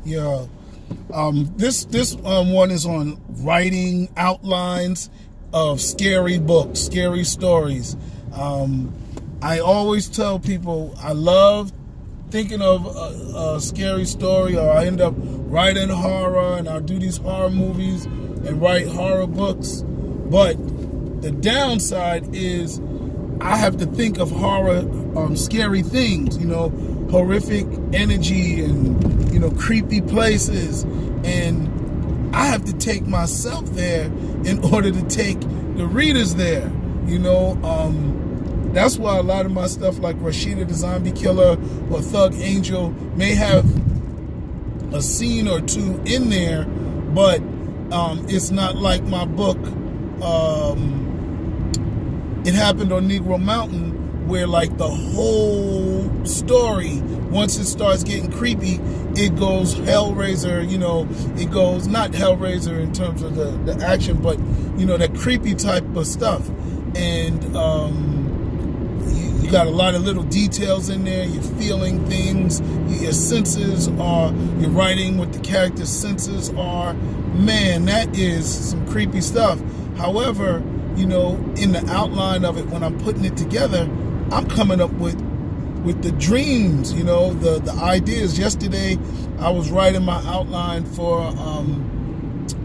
Yeah. This one is on writing outlines of scary books, scary stories. I always tell people I love thinking of a scary story, or I end up writing horror, and I'll do these horror movies and write horror books. But the downside is I have to think of horror, scary things, horrific energy and, creepy places. And I have to take myself there in order to take the readers there, That's why a lot of my stuff like Rashida the Zombie Killer or Thug Angel may have a scene or two in there, but it's not like my book, It Happened on Negro Mountain, where like the whole story, once it starts getting creepy, it goes Hellraiser, it goes not Hellraiser in terms of the action, but, that creepy type of stuff. And you got a lot of little details in there. You're feeling things. Your senses are, you're writing what the character's senses are. Man, that is some creepy stuff. However, in the outline of it, when I'm putting it together, I'm coming up with the dreams, the ideas. Yesterday, I was writing my outline for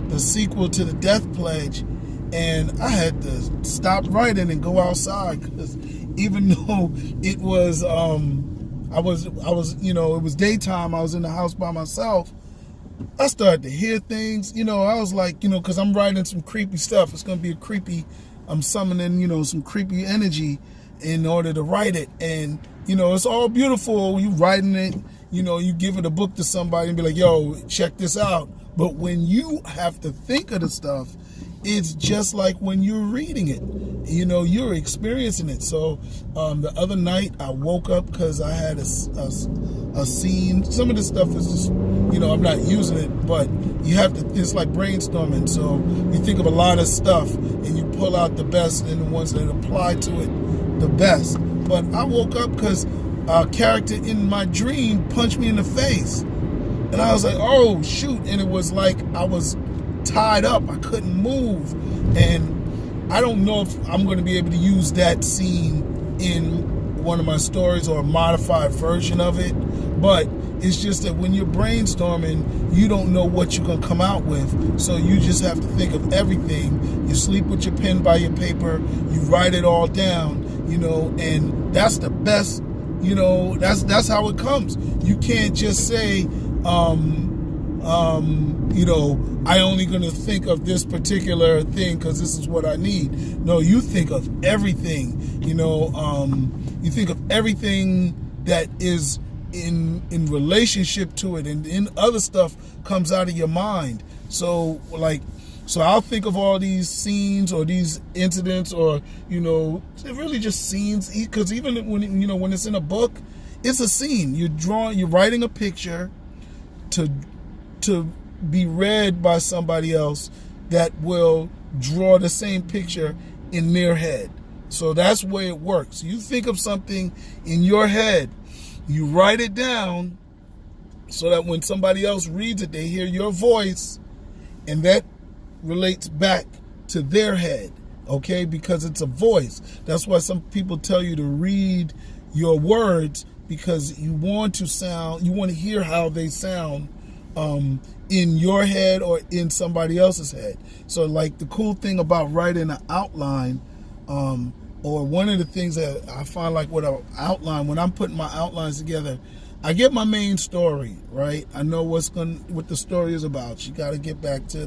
the sequel to The Death Pledge, and I had to stop writing and go outside, because even though it was, I was, it was daytime, I was in the house by myself, I started to hear things, I was like, because I'm writing some creepy stuff. It's going to be a creepy, I'm summoning, some creepy energy in order to write it. And, it's all beautiful. You writing it, you give it a book to somebody and be like, yo, check this out. But when you have to think of the stuff, it's just like when you're reading it, you're experiencing it. So the other night I woke up because I had a scene. Some of this stuff is just, I'm not using it, but you have to, it's like brainstorming. So you think of a lot of stuff and you pull out the best and the ones that apply to it the best. But I woke up because a character in my dream punched me in the face. And I was like, oh, shoot. And it was like I was tied up. I couldn't move. And I don't know if I'm going to be able to use that scene in one of my stories or a modified version of it. But it's just that when you're brainstorming, you don't know what you're going to come out with. So you just have to think of everything. You sleep with your pen by your paper. You write it all down, and that's the best, that's how it comes. You can't just say, I only going to think of this particular thing because this is what I need. No, you think of everything, you think of everything that is in relationship to it, and other stuff comes out of your mind. So I'll think of all these scenes or these incidents, or, really just scenes, because even when it's in a book, it's a scene. You're writing a picture to be read by somebody else that will draw the same picture in their head. So that's the way it works. You think of something in your head, you write it down so that when somebody else reads it, they hear your voice, and that relates back to their head, okay? Because it's a voice. That's why some people tell you to read your words, because you want to hear how they sound in your head or in somebody else's head. So like the cool thing about writing an outline, or one of the things that I find, like with an outline, when I'm putting my outlines together, I get my main story, right? I know what the story is about. She got to get back she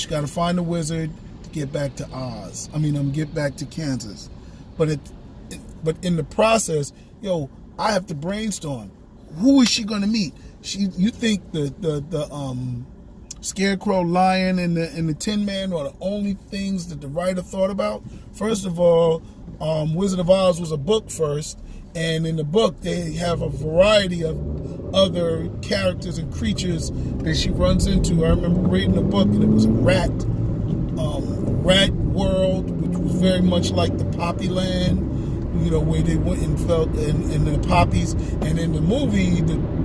got to find the wizard to get back to Oz. Get back to Kansas. But in the process, I have to brainstorm. Who is she going to meet? You think the Scarecrow, Lion, and the Tin Man are the only things that the writer thought about? First of all, Wizard of Oz was a book first, and in the book they have a variety of other characters and creatures that she runs into. I remember reading the book, and it was a rat world, which was very much like the Poppy Land, where they went and felt in the poppies. And in the movie,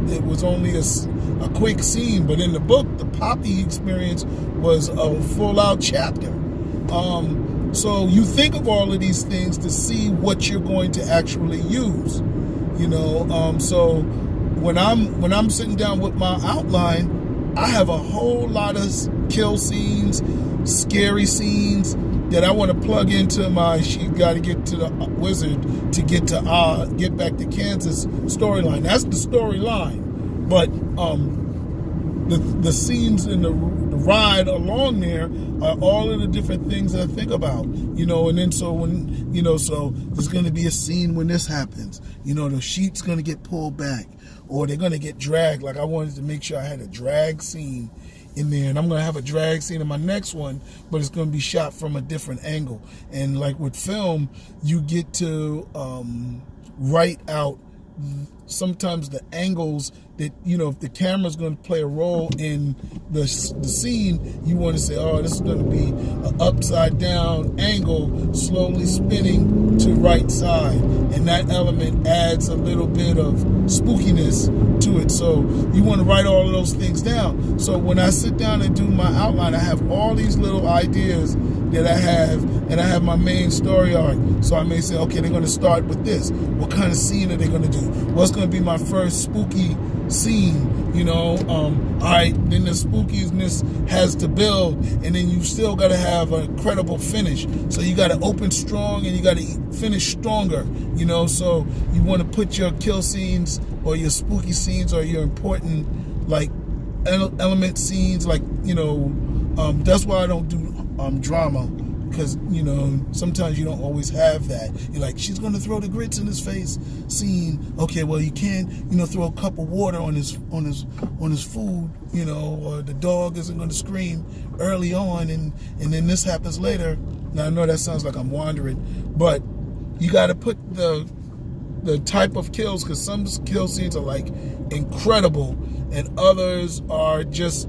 it was only a quick scene. But in the book, the Poppy experience was a full-out chapter. So you think of all of these things to see what you're going to actually use, you know. So when I'm sitting down with my outline, I have a whole lot of kill scenes, scary scenes that I want to plug into my "she got to get to the wizard to get back to Kansas" storyline. That's the storyline, but the scenes in the ride along there are all of the different things that I think about, you know. And then so when, you know, so there's going to be a scene when this happens, you know, the sheet's going to get pulled back or they're going to get dragged. Like, I wanted to make sure I had a drag scene in there, and I'm going to have a drag scene in my next one, but it's going to be shot from a different angle. And like with film, you get to write out sometimes the angles that, you know, if the camera's going to play a role in the scene, you want to say, oh, this is going to be an upside down angle slowly spinning to right side, and that element adds a little bit of spookiness to it. So you want to write all of those things down. So when I sit down and do my outline, I have all these little ideas that I have, and I have my main story arc. So I may say, okay, they're going to start with this. What kind of scene are they going to do? What's going to be my first spooky scene? You know, all right, then the spookiness has to build, and then you still got to have a credible finish. So you got to open strong and you got to finish stronger, you know. So you want to put your kill scenes or your spooky scenes or your important, like, element scenes, like, you know, that's why I don't do drama, because, you know, sometimes you don't always have that. You're like, she's going to throw the grits in his face scene. Okay, well, you can, you know, throw a cup of water on his food, you know, or the dog isn't going to scream early on, and then this happens later. Now, I know that sounds like I'm wandering, but you got to put the type of kills, because some kill scenes are like incredible and others are just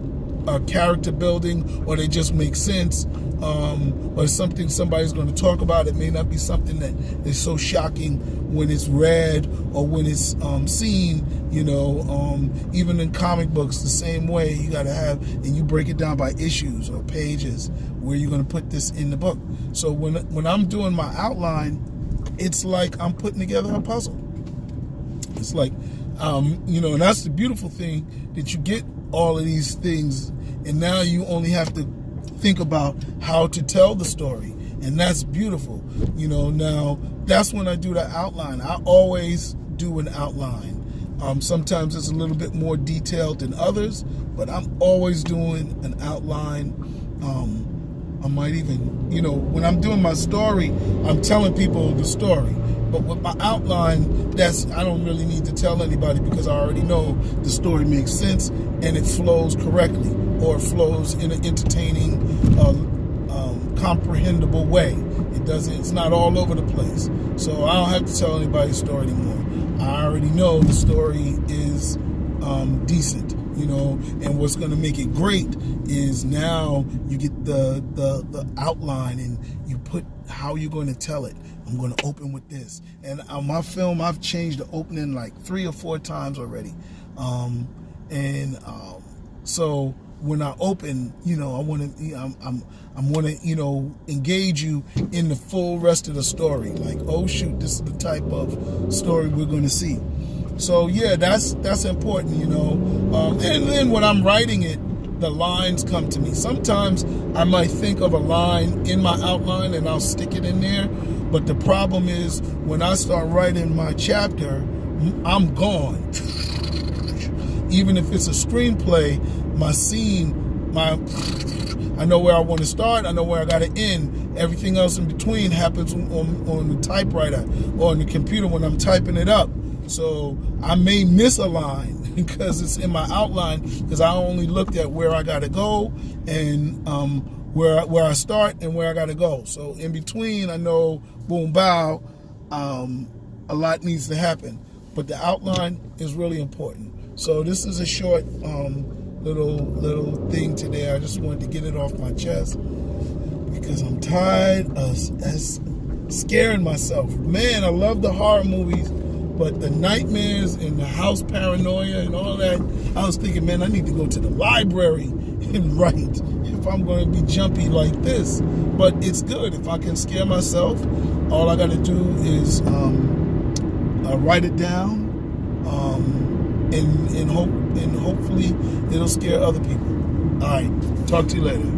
character building, or they just make sense, or something somebody's going to talk about. It may not be something that is so shocking when it's read or when it's seen, you know. Even in comic books, the same way, you got to have, and you break it down by issues or pages where you're going to put this in the book. So when I'm doing my outline, it's like I'm putting together a puzzle. It's like, you know, and that's the beautiful thing, that you get all of these things, and now you only have to think about how to tell the story, and that's beautiful, you know. Now, that's when I do the outline. I always do an outline. Sometimes it's a little bit more detailed than others, but I'm always doing an outline. I might even, you know, when I'm doing my story, I'm telling people the story. But with my outline, I don't really need to tell anybody, because I already know the story makes sense and it flows correctly, or it flows in an entertaining, comprehensible way. It's not all over the place. So I don't have to tell anybody the story anymore. I already know the story is decent, you know. And what's going to make it great is now you get the outline, and you put how you're going to tell it. I'm going to open with this. And on my film, I've changed the opening like 3 or 4 times already. So when I open, you know, I want to, I'm want to, you know, engage you in the full rest of the story. Like, oh shoot, this is the type of story we're going to see. So yeah, that's important, you know. And then when I'm writing it, the lines come to me. Sometimes I might think of a line in my outline and I'll stick it in there. But the problem is, when I start writing my chapter, I'm gone. Even if it's a screenplay, my scene, I know where I want to start, I know where I got to end. Everything else in between happens on the typewriter or on the computer when I'm typing it up. So I may miss a line because it's in my outline, because I only looked at where I got to go and where I start and where I got to go. So in between, I know, boom, bow, a lot needs to happen. But the outline is really important. So this is a short little thing today. I just wanted to get it off my chest because I'm tired of scaring myself. Man, I love the horror movies, But the nightmares and the house paranoia and all that, I was thinking, man, I need to go to the library and write if I'm going to be jumpy like this. But it's good. If I can scare myself, all I got to do is write it down, and hopefully it'll scare other people. All right, talk to you later.